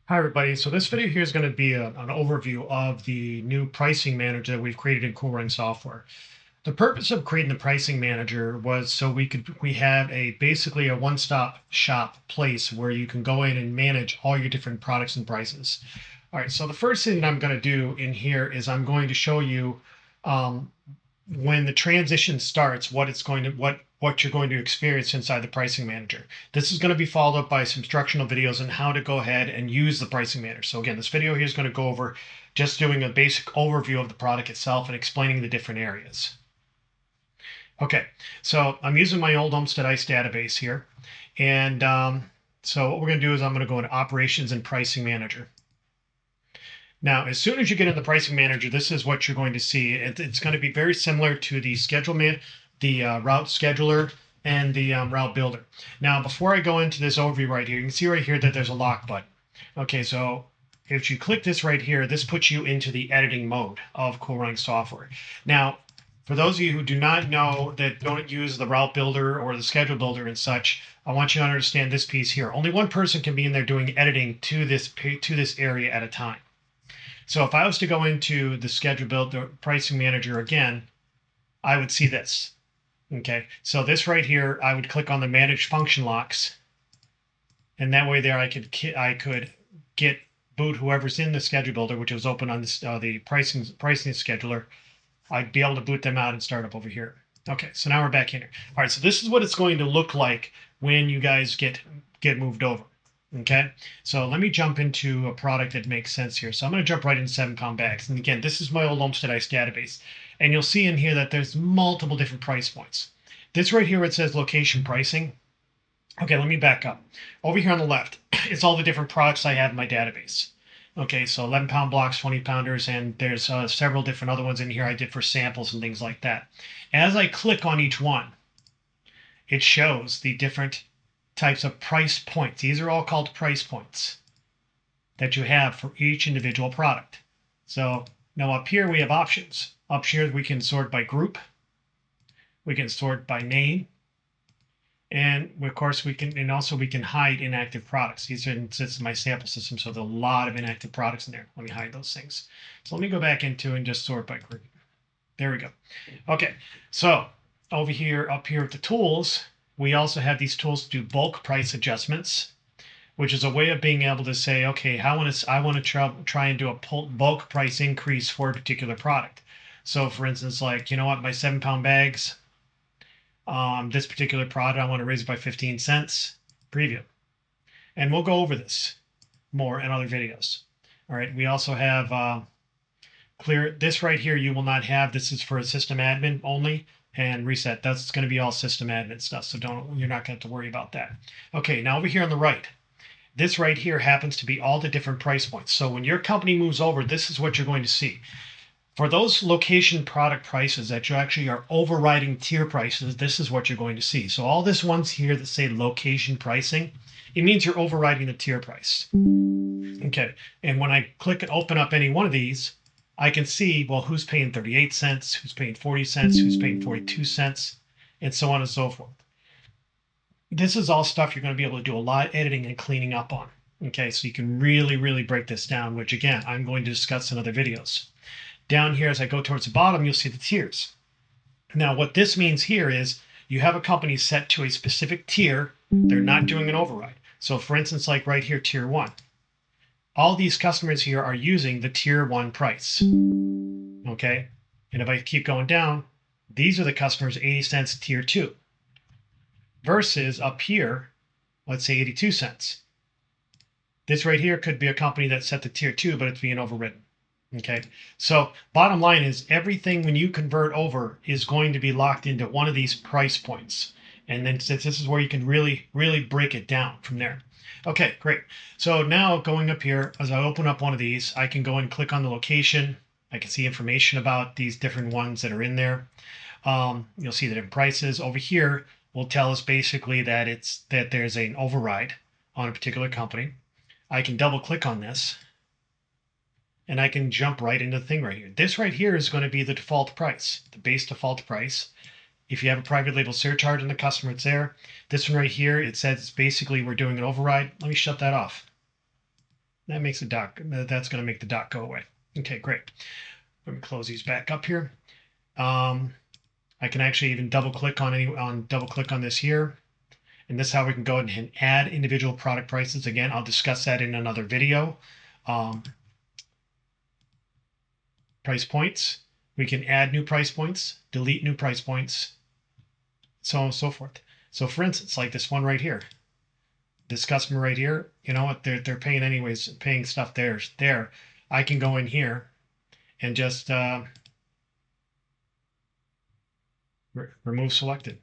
Hi, everybody. So this video here is going to be an overview of the new pricing manager that we've created in CoolRun software. The purpose of creating the pricing manager was so we have basically a one-stop shop place where you can go in and manage all your different products and prices. All right, so the first thing that I'm going to do in here is I'm going to show you um, when the transition starts, what you're going to experience inside the pricing manager. This is going to be followed up by some instructional videos on how to go ahead and use the pricing manager. So again, this video here is going to go over just doing a basic overview of the product itself and explaining the different areas. Okay, so I'm using my old Olmsted Ice database here. And so what we're going to do is I'm going to go into Operations and Pricing Manager. Now, as soon as you get in the pricing manager, this is what you're going to see. It's going to be very similar to the route scheduler and the route builder. Now, before I go into this overview right here, you can see right here that there's a lock button. Okay, so if you click this right here, this puts you into the editing mode of CoolRunning software. Now, for those of you who do not know, that don't use the route builder or the schedule builder and such, I want you to understand this piece here. Only one person can be in there doing editing to this area at a time. So if I was to go into the schedule builder pricing manager again, I would see this. Okay, so this right here, I would click on the manage function locks, and that way there I could get boot whoever's in the schedule builder, which was open on this, the pricing scheduler. I'd be able to boot them out and start up over here. Okay, so now we're back in here. All right, so this is what it's going to look like when you guys get moved over. Okay, so let me jump into a product that makes sense here. So I'm going to jump right into 7-pound bags. And again, this is my old Olmsted Ice database. And you'll see in here that there's multiple different price points. This right here, it says location pricing. Okay, let me back up. Over here on the left, it's all the different products I have in my database. Okay, so 11-pound blocks, 20-pounders, and there's several different other ones in here I did for samples and things like that. As I click on each one, it shows the different types of price points. These are all called price points that you have for each individual product. So now up here we have options. Up here we can sort by group, we can sort by name, and of course we can hide inactive products. These are in my sample system, so there's a lot of inactive products in there. Let me hide those things. So let me go back into and just sort by group. There we go. Okay, so over here, up here with the tools, we also have these tools to do bulk price adjustments, which is a way of being able to say, okay, I want to try and do a bulk price increase for a particular product. So for instance, like, you know what, my 7-pound bags, this particular product, I want to raise it by 15 cents, preview. And we'll go over this more in other videos. All right, we also have clear this right here. You will not have, this is for a system admin only. And reset. That's going to be all system admin stuff, so you're not going to have to worry about that. Okay, now over here on the right, this right here happens to be all the different price points. So when your company moves over, this is what you're going to see. For those location product prices that you actually are overriding tier prices, this is what you're going to see. So all this ones here that say location pricing, it means you're overriding the tier price. Okay, and when I click and open up any one of these, I can see, well, who's paying 38 cents, who's paying 40 cents, who's paying 42 cents, and so on and so forth. This is all stuff you're going to be able to do a lot of editing and cleaning up on. Okay, so you can really, really break this down, which again, I'm going to discuss in other videos. Down here, as I go towards the bottom, you'll see the tiers. Now, what this means here is you have a company set to a specific tier. They're not doing an override. So for instance, like right here, tier 1. All these customers here are using the tier 1 price. Okay, and if I keep going down, these are the customers 80 cents tier 2 versus up here, let's say 82 cents. This right here could be a company that's set to tier 2, but it's being overridden. Okay, so bottom line is everything when you convert over is going to be locked into one of these price points. And then since this is where you can really, really break it down from there. Okay, great. So now going up here, as I open up one of these, I can go and click on the location. I can see information about these different ones that are in there. You'll see the different prices. Over here will tell us basically that there's an override on a particular company. I can double click on this and I can jump right into the thing right here. This right here is going to be the default price, the base default price. If you have a private label surcharge on the customer, it's there. This one right here, it says it's basically we're doing an override. Let me shut that off. That makes the dot, that's going to make the dot go away. Okay, great. Let me close these back up here. I can actually even double click on this here. And this is how we can go ahead and add individual product prices. Again, I'll discuss that in another video. Price points. We can add new price points, delete new price points, so on and so forth. So for instance, like this one right here, this customer right here, you know what, they're paying anyways, paying stuff there. I can go in here and just remove selected.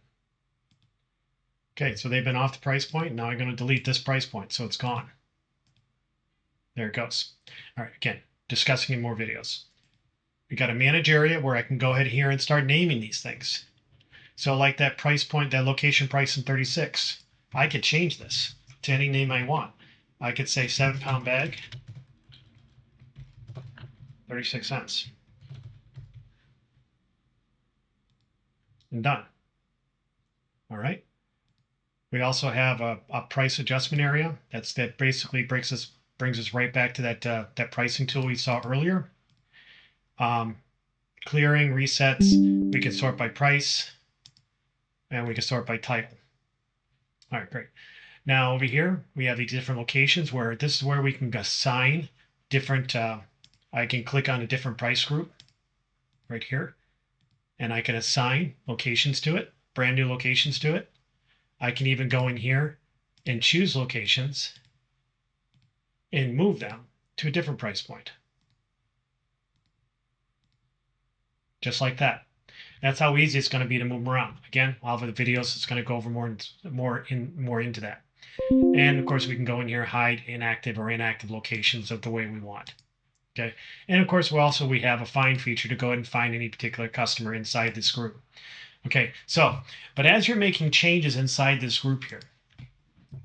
Okay, so they've been off the price point. Now I'm going to delete this price point, so it's gone. There it goes. All right, again, discussing in more videos. We got a manage area where I can go ahead here and start naming these things. So like that price point, that location price in 36, I could change this to any name I want. I could say 7-pound bag, 36 cents. And done. All right. We also have a price adjustment area. That basically brings us right back to that pricing tool we saw earlier. Clearing, resets, we can sort by price, and we can sort by title. All right, great. Now over here, we have these different locations where this is where we can assign different, I can click on a different price group right here, and I can assign locations to it, brand new locations to it. I can even go in here and choose locations and move them to a different price point. Just like that. That's how easy it's going to be to move them around. Again, I'll have the videos. It's going to go over more into that. And of course, we can go in here, hide inactive or inactive locations of the way we want. Okay. And of course, we have a find feature to go ahead and find any particular customer inside this group. Okay. So, but as you're making changes inside this group here,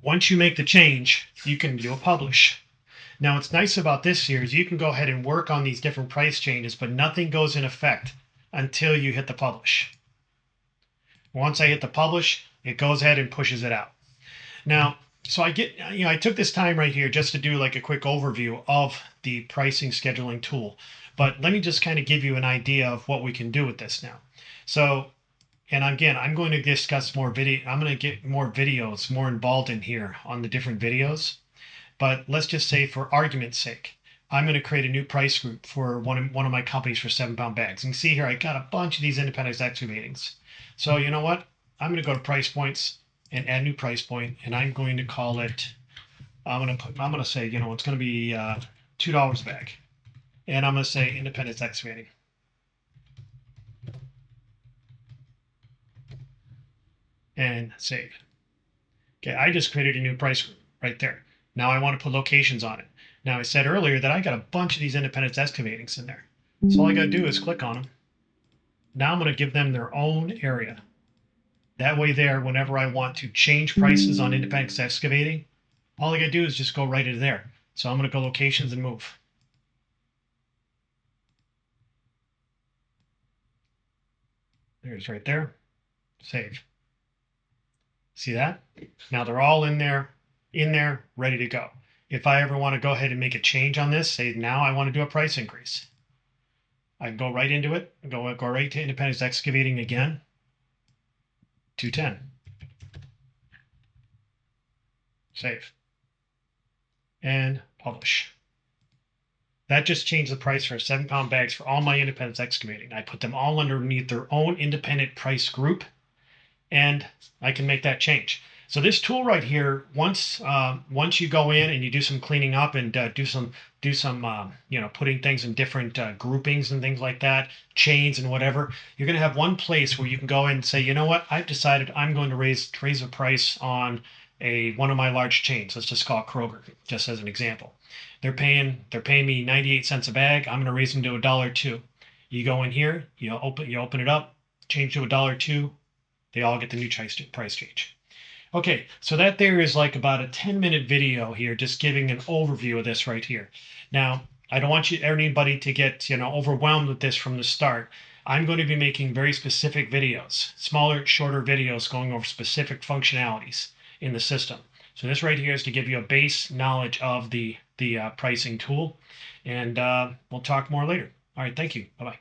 once you make the change, you can do a publish. Now, what's nice about this here is you can go ahead and work on these different price changes, but nothing goes in effect until you hit the publish. Once I hit the publish, it goes ahead and pushes it out. Now, so I took this time right here just to do like a quick overview of the pricing scheduling tool. But let me just kind of give you an idea of what we can do with this now. So, and again, I'm going to discuss more video. I'm going to get more videos, more involved in here on the different videos. But let's just say for argument's sake, I'm going to create a new price group for one of my companies for 7-pound bags. And see here, I got a bunch of these independent excavatings. So you know what? I'm going to go to price points and add new price point, and I'm going to call it. I'm going to say, you know, it's going to be $2 a bag, and I'm going to say independent excavating. And save. Okay, I just created a new price group right there. Now I want to put locations on it. Now I said earlier that I got a bunch of these independent excavatings in there. So all I got to do is click on them. Now I'm going to give them their own area. That way there, whenever I want to change prices on independent excavating, all I got to do is just go right into there. So I'm going to go locations and move. There's right there. Save. See that? Now they're all in there, ready to go. If I ever want to go ahead and make a change on this, say now I want to do a price increase, I can go right into it, go right to independent excavating again, 210. Save. And publish. That just changed the price for 7-pound bags for all my independent excavating. I put them all underneath their own independent price group, and I can make that change. So this tool right here, once you go in and you do some cleaning up and do some putting things in different groupings and things like that, chains and whatever, you're going to have one place where you can go in and say, you know what, I've decided I'm going to raise the price on one of my large chains. Let's just call it Kroger, just as an example. They're paying me 98 cents a bag. I'm going to raise them to $1.02. You go in here, you open it up, change to $1.02. They all get the new price change. Okay, so that there is like about a 10-minute video here, just giving an overview of this right here. Now, I don't want anybody to get overwhelmed with this from the start. I'm going to be making very specific videos, smaller, shorter videos going over specific functionalities in the system. So this right here is to give you a base knowledge of the the pricing tool. And we'll talk more later. All right, thank you. Bye bye.